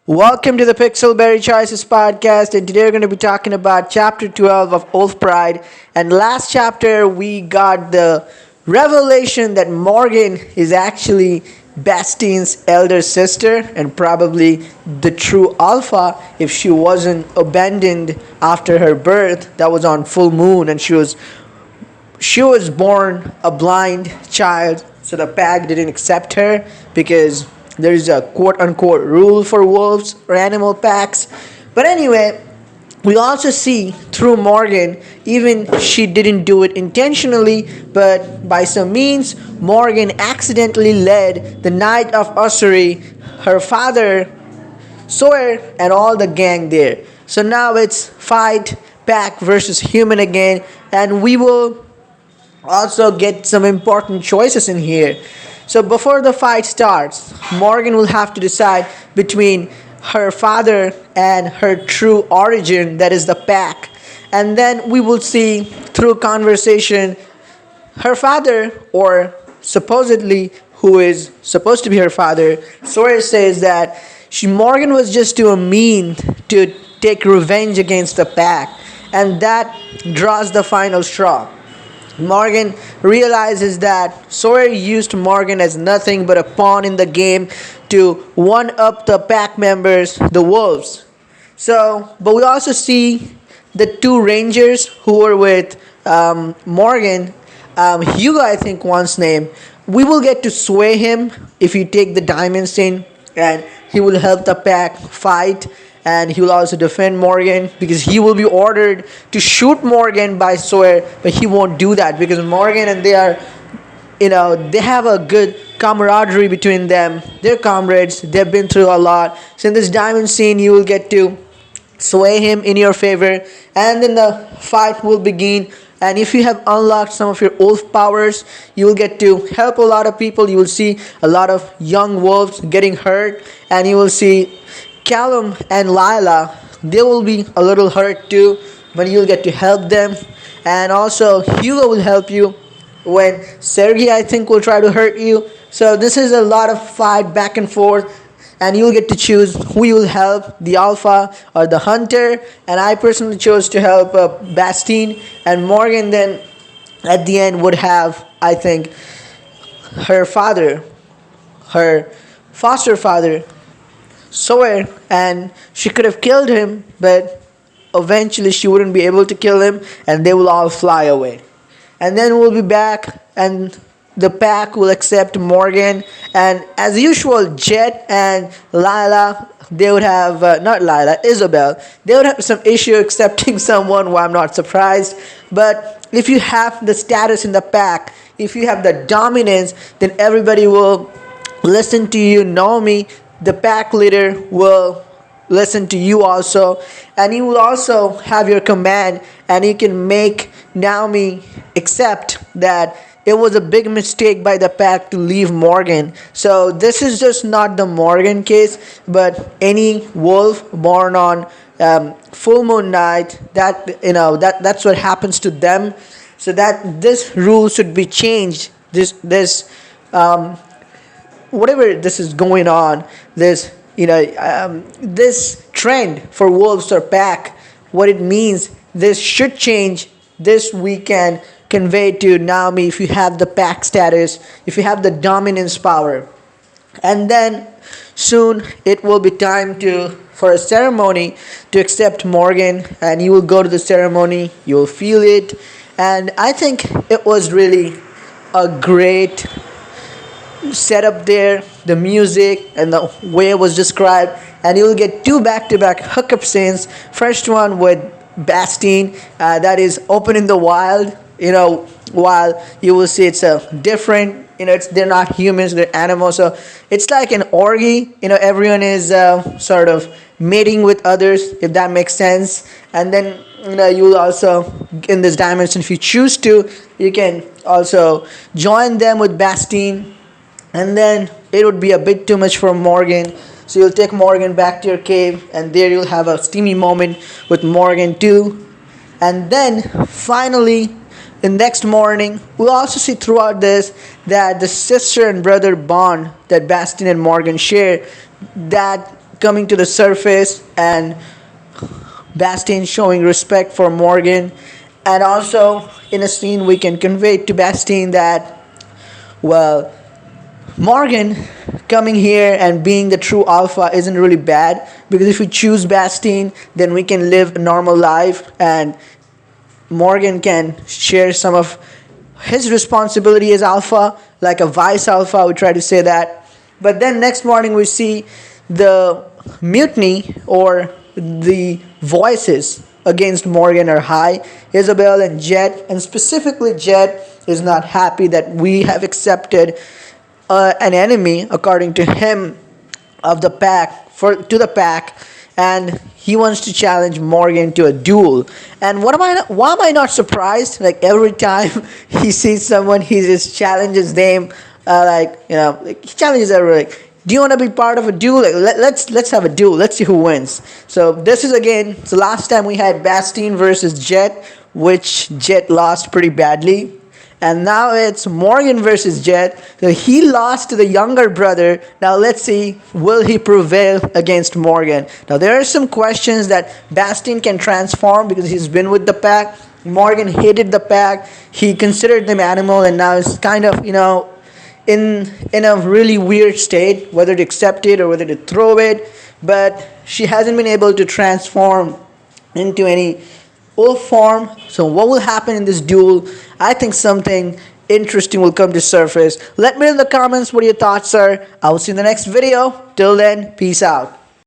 Welcome to the Pixelberry Choices podcast, and today we're going to be talking about chapter 12 of Wolf Pride. And last chapter, we got the revelation that Morgan is actually Bastien's elder sister and probably the true Alpha if she wasn't abandoned after her birth. That was on full moon, and she was born a blind child, so the pack didn't accept her because there is a quote unquote rule for wolves or animal packs. But anyway, we also see through Morgan, even she didn't do it intentionally, but by some means, Morgan accidentally led the Knight of Ossuary, her father, Sawyer, and all the gang there. So now it's fight pack versus human again, and we will also get some important choices in here. So before the fight starts, Morgan will have to decide between her father and her true origin, that is the pack. And then we will see through conversation her father, or supposedly who is supposed to be her father, Sawyer says that Morgan was just too mean to take revenge against the pack, and that draws the final straw. Morgan realizes that Sawyer used Morgan as nothing but a pawn in the game to one up the pack members, the wolves. So, but we also see the two rangers who were with Morgan, Hugo, I think one's name. We will get to sway him if you take the diamonds in, and he will help the pack fight, and he will also defend Morgan because he will be ordered to shoot Morgan by Sawyer, but he won't do that because Morgan and they are, they have a good camaraderie between them. They're comrades, they've been through a lot. So in this diamond scene, you will get to sway him in your favor, and then the fight will begin. And if you have unlocked some of your wolf powers, you will get to help a lot of people. You will see a lot of young wolves getting hurt, and you will see Callum and Lila, they will be a little hurt too, but you'll get to help them. And also Hugo will help you when Sergey, I think, will try to hurt you. So this is a lot of fight back and forth, and you'll get to choose who you will help, the Alpha or the Hunter. And I personally chose to help Bastien, and Morgan then at the end would have, I think, her father, her foster father, Sawyer, and she could have killed him, but eventually she wouldn't be able to kill him, and they will all fly away. And then we'll be back, and the pack will accept Morgan, and as usual, Jet and Lila, they would have, not Lila, Isabel, they would have some issue accepting someone. Well, I'm not surprised, but if you have the status in the pack, if you have the dominance, then everybody will listen to you. Naomi, the pack leader, will listen to you also, and you will also have your command, and you can make Naomi accept that it was a big mistake by the pack to leave Morgan. So this is just not the Morgan case, but any wolf born on full moon night, that's what happens to them. So that this rule should be changed. This whatever this is going on, this trend for wolves or pack, what it means, this should change. This we can convey to Naomi if you have the pack status, if you have the dominance power. And then soon it will be time for a ceremony to accept Morgan, and you will go to the ceremony, you will feel it, and I think it was really a great setup there, the music and the way it was described. And you'll get two back-to-back hookup scenes. First one with Bastien, that is open in the wild, while you will see it's a different, they're not humans, they're animals, so it's like an orgy. Everyone is sort of mating with others, if that makes sense. And then you will also, in this dimension, if you choose to, you can also join them with Bastien. And then it would be a bit too much for Morgan. So you'll take Morgan back to your cave, and there you'll have a steamy moment with Morgan too. And then finally, the next morning, we'll also see throughout this that the sister and brother bond that Bastien and Morgan share, that coming to the surface, and Bastien showing respect for Morgan. And also in a scene we can convey to Bastien that, well, Morgan coming here and being the true alpha isn't really bad, because if we choose Bastien, then we can live a normal life and Morgan can share some of his responsibility as alpha, like a vice alpha, we try to say that. But then next morning we see the mutiny, or the voices against Morgan are high. Isabel and Jet, and specifically Jet, is not happy that we have accepted an enemy, according to him, of the pack, to the pack, and he wants to challenge Morgan to a duel. And why am I not surprised? Like every time he sees someone, he just challenges them. Like he challenges everyone. Like, do you want to be part of a duel? Like, let's have a duel. Let's see who wins. So this is again the last time we had Bastien versus Jet, which Jet lost pretty badly. And now it's Morgan versus Jet. So he lost to the younger brother. Now let's see, will he prevail against Morgan? Now there are some questions that Bastien can transform because he's been with the pack. Morgan hated the pack. He considered them animal, and now it's kind of, in a really weird state, whether to accept it or whether to throw it. But she hasn't been able to transform into any wolf form. So what will happen in this duel? I think something interesting will come to surface. Let me know in the comments what your thoughts are. I will see you in the next video. Till then, peace out.